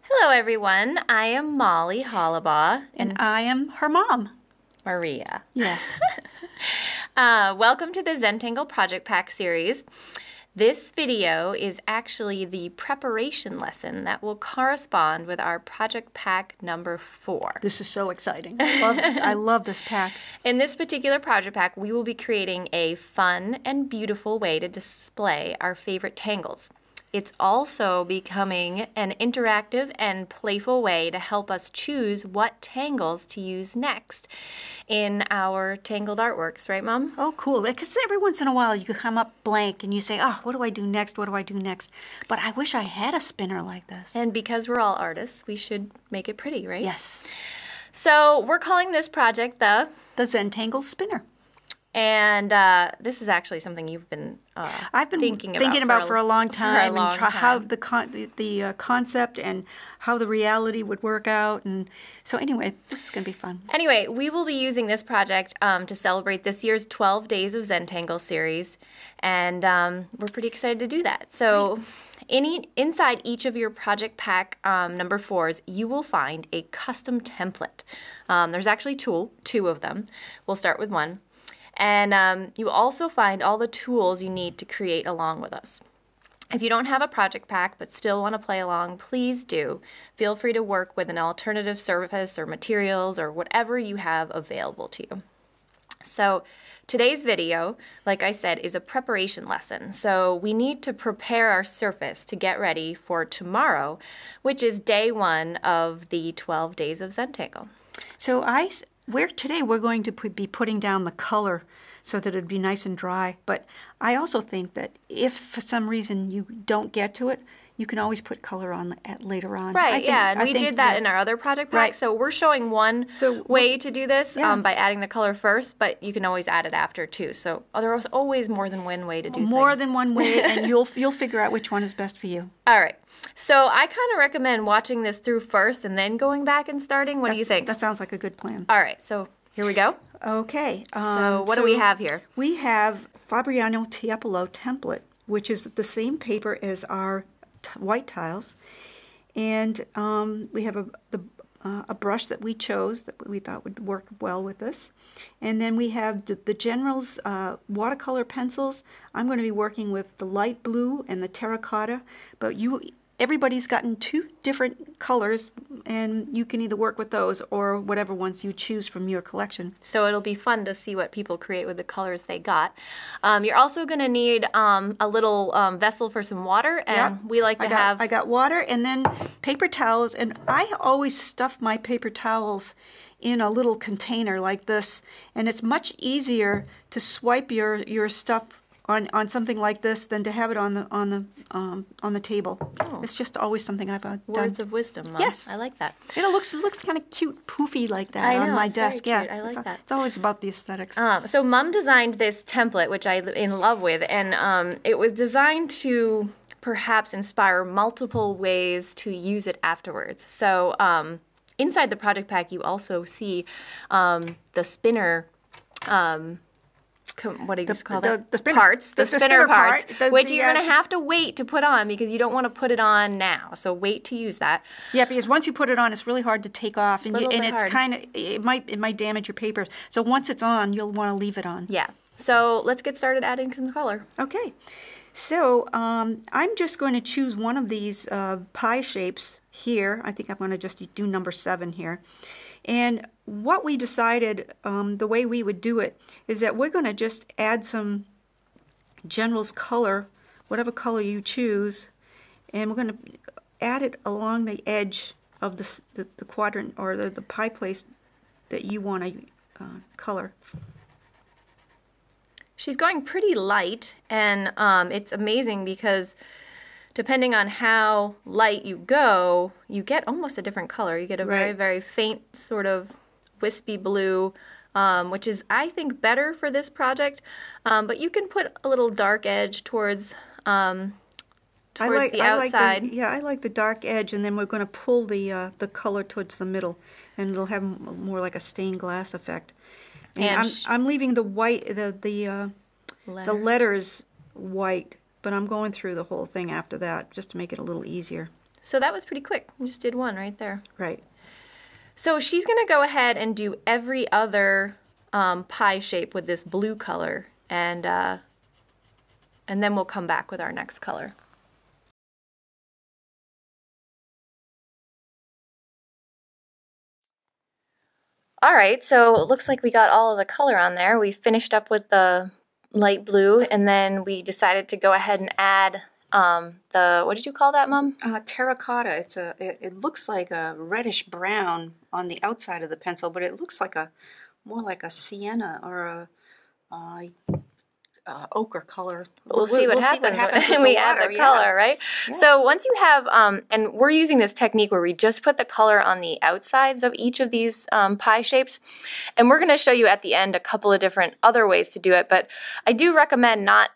Hello everyone, I am Molly Hollibaugh. And I am her mom. Maria. Yes. Welcome to the Zentangle Project Pack series. This video is actually the preparation lesson that will correspond with our Project Pack number 4. This is so exciting. I love this pack. In this particular project pack, we will be creating a fun and beautiful way to display our favorite tangles. It's also becoming an interactive and playful way to help us choose what tangles to use next in our tangled artworks, right, Mom? Oh, cool. Because every once in a while you could come up blank and you say, oh, what do I do next? What do I do next? But I wish I had a spinner like this. And because we're all artists, we should make it pretty, right? Yes. So we're calling this project the Zentangle Spinner. And this is actually something you've been I've been thinking about for a long time, how the concept and how the reality would work out. And so anyway, this is going to be fun. Anyway, we will be using this project to celebrate this year's 12 Days of Zentangle series, and we're pretty excited to do that. So inside each of your Project Pack number 4s, you will find a custom template. There's actually two of them. We'll start with one. And you also find all the tools you need to create along with us. If you don't have a project pack but still want to play along, please do. Feel free to work with an alternative surface or materials or whatever you have available to you. So today's video, like I said, is a preparation lesson. So we need to prepare our surface to get ready for tomorrow, which is day 1 of the 12 Days of Zentangle. So today we're going to be putting down the color so that it'd be nice and dry. But I also think that if for some reason you don't get to it, you can always put color on later on. Right, and we did that in our other project pack. Right. So we're showing one way to do this by adding the color first, but you can always add it after too. So there's always more than one way to do things. More than one way, and you'll figure out which one is best for you. All right. So I kind of recommend watching this through first and then going back and starting. What do you think? That sounds like a good plan. All right. So here we go. Okay. So what do we have here? We have Fabriano Tiepolo template, which is the same paper as our white tiles, and we have a brush that we chose that we thought would work well with this, and then we have the General's watercolor pencils. I'm going to be working with the light blue and the terracotta, but everybody's gotten 2 different colors, and you can either work with those or whatever ones you choose from your collection. So it'll be fun to see what people create with the colors they got. You're also going to need a little vessel for some water, and we like to have... I got water and then paper towels, and I always stuff my paper towels in a little container like this, and it's much easier to swipe your stuff on something like this than to have it on the table. Oh. It's just always something I've done. Words of wisdom, Mom. Yes, I like that. And it looks kind of cute, poofy like that on my desk. Yeah, I like that. It's always about the aesthetics. So Mom designed this template, which I'm in love with, and it was designed to perhaps inspire multiple ways to use it afterwards. So inside the project pack, you also see the spinner. What do you call that? The spinner parts, the spinner parts, which you're going to have to wait to put on because you don't want to put it on now. So wait to use that. Yeah, because once you put it on, it's really hard to take off, and it's kind of it might damage your paper. So once it's on, you'll want to leave it on. Yeah. So let's get started adding some color. Okay. So I'm just going to choose one of these pie shapes here. I think I'm going to just do number 7 here. And what we decided, the way we would do it, is that we're going to just add some General's color, whatever color you choose, and we're going to add it along the edge of the quadrant or the pie place that you want to color. She's going pretty light, and it's amazing because depending on how light you go, you get almost a different color. You get a very, very faint sort of wispy blue, which is, I think, better for this project. But you can put a little dark edge towards the outside. I like the dark edge, and then we're going to pull the color towards the middle, and it'll have more like a stained glass effect. And I'm leaving the white, the letters white, but I'm going through the whole thing after that just to make it a little easier. So that was pretty quick. We just did one right there. Right. So she's going to go ahead and do every other pie shape with this blue color, and then we'll come back with our next color. All right, so it looks like we got all of the color on there. We finished up with the light blue, and then we decided to go ahead and add what did you call that, Mom? Terracotta. It looks like a reddish brown on the outside of the pencil, but it looks like more like a sienna or a ochre color. We'll see what happens when we add the color, right? Yeah. So once you have, and we're using this technique where we just put the color on the outsides of each of these pie shapes, and we're going to show you at the end a couple of different other ways to do it, but I do recommend not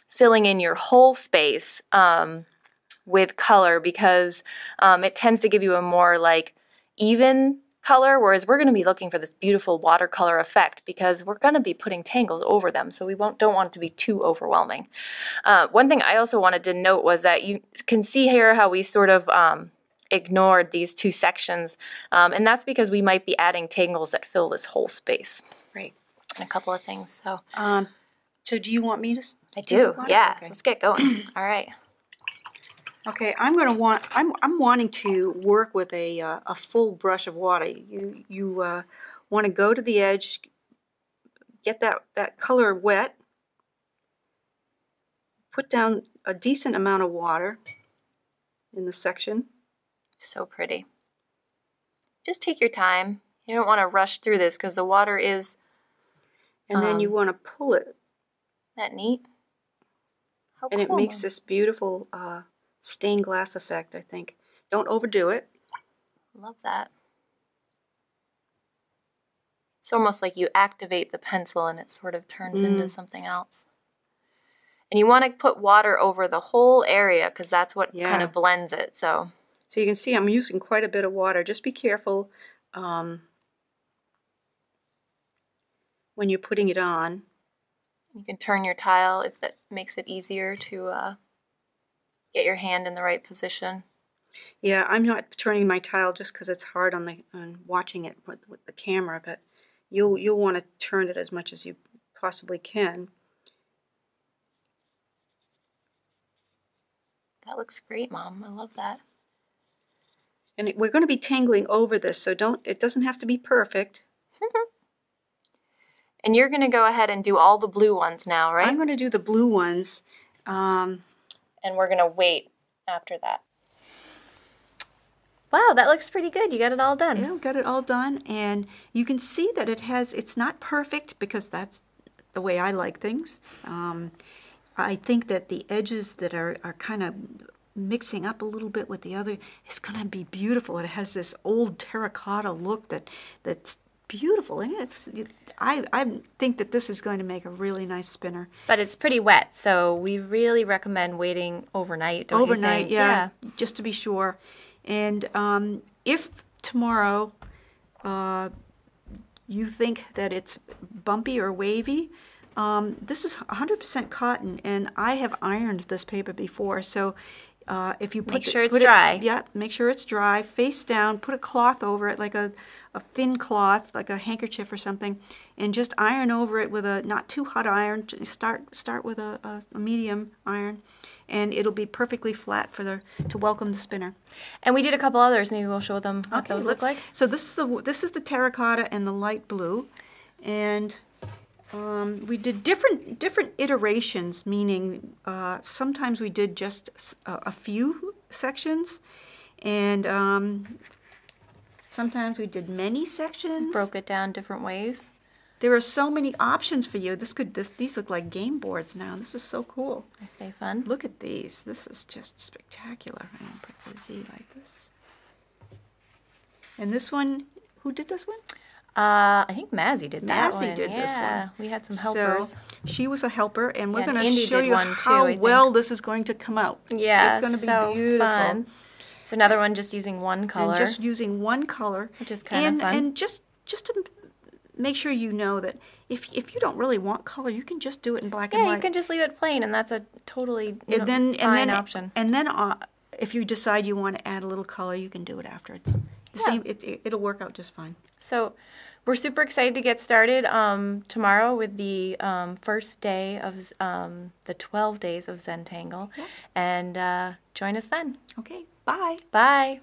filling in your whole space with color, because it tends to give you a more like even color, whereas we're going to be looking for this beautiful watercolor effect because we're going to be putting tangles over them, so we don't want it to be too overwhelming. One thing I also wanted to note was that you can see here how we sort of ignored these two sections, and that's because we might be adding tangles that fill this whole space. Right. And a couple of things. So do you want me to? I do. Yeah. Okay. Let's get going. All right. Okay, I'm wanting to work with a full brush of water. You want to go to the edge, get that color wet, put down a decent amount of water in the section. So pretty. Just take your time. You don't want to rush through this because the water is. And then you want to pull it. Isn't that neat? How and cool. It makes this beautiful stained glass effect, I think. Don't overdo it. Love that. It's almost like you activate the pencil and it sort of turns into something else. And you want to put water over the whole area because that's what kind of blends it. So you can see I'm using quite a bit of water. Just be careful when you're putting it on. You can turn your tile if that makes it easier to get your hand in the right position. Yeah, I'm not turning my tile just because it's hard on watching it with the camera, but you'll want to turn it as much as you possibly can. That looks great, Mom. I love that. And we're going to be tangling over this, so it doesn't have to be perfect. And you're going to go ahead and do all the blue ones now, right? I'm going to do the blue ones. And we're going to wait after that. Wow, that looks pretty good. You got it all done. Yeah, got it all done. And you can see that it's not perfect because that's the way I like things. I think that the edges that are kind of mixing up a little bit with the other is going to be beautiful. It has this old terracotta look that's beautiful, and I think that this is going to make a really nice spinner. But it's pretty wet, so we really recommend waiting overnight. Don't you think? Yeah, just to be sure. And if tomorrow you think that it's bumpy or wavy, this is 100% cotton, and I have ironed this paper before, so if you make sure it's dry. Make sure it's dry. Face down. Put a cloth over it, like a thin cloth, like a handkerchief or something, and just iron over it with a not too hot iron. Start with a medium iron, and it'll be perfectly flat to welcome the spinner. And we did a couple others. Maybe we'll show them what those look like. So this is the terracotta and the light blue, and we did different iterations, meaning sometimes we did just a few sections, and sometimes we did many sections. Broke it down different ways. There are so many options for you. These look like game boards now. This is so cool. Aren't they fun? Look at these. This is just spectacular. I'm going to put the Z like this. And this one, who did this one? I think Mazzy did that one. Mazzy did this one. Yeah, we had some helpers. So she was a helper, and we're going to Indy show you how well this is going to come out. Yeah, it's going to be beautiful. Fun. It's another one just using one color. And just using one color. Which is kind of fun. And just to make sure you know that if you don't really want color, you can just do it in black and white. Yeah, you can just leave it plain, and that's a totally fine option. And then if you decide you want to add a little color, you can do it after. It's the same. It'll work out just fine. So we're super excited to get started tomorrow with the first day of the 12 days of Zentangle. Yeah. And join us then. Okay, bye. Bye.